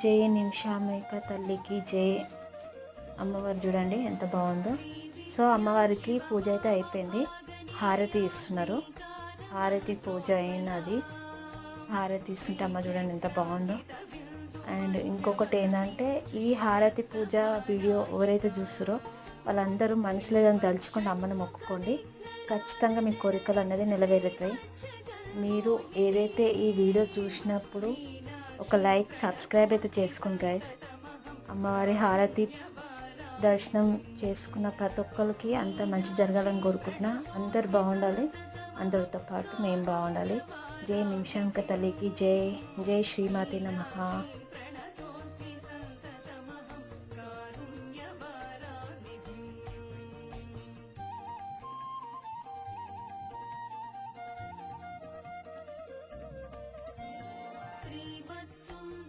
జై నిమిషాంబిక తల్లికి జై. అమ్మవారు చూడండి ఎంత బాగుందో. సో అమ్మవారికి పూజ అయితే అయిపోయింది, హారతి ఇస్తున్నారు. హారతి పూజ అయినది, హారతి ఇస్తుంటే అమ్మ చూడండి ఎంత బాగుందో. అండ్ ఇంకొకటి ఏంటంటే, ఈ హారతి పూజ వీడియో ఎవరైతే చూస్తారో వాళ్ళందరూ మనసులో ఏదైనా తలుచుకొని అమ్మని మొక్కుకోండి, ఖచ్చితంగా మీ కోరికలు అనేది నెరవేరుతాయి. మీరు ఏదైతే ఈ వీడియో చూసినప్పుడు ఒక లైక్ సబ్స్క్రైబ్ అయితే చేసుకోండి గైస్. అమ్మవారి హారతి దర్శనం చేసుకున్న ప్రతి ఒక్కరికి అంత మంచి జరగాలని కోరుకుంటున్నా. అందరు బాగుండాలి, అందరితో పాటు మేము బాగుండాలి. జై నిమిషాంబిక తల్లికి జై. జై శ్రీమాతే నమః.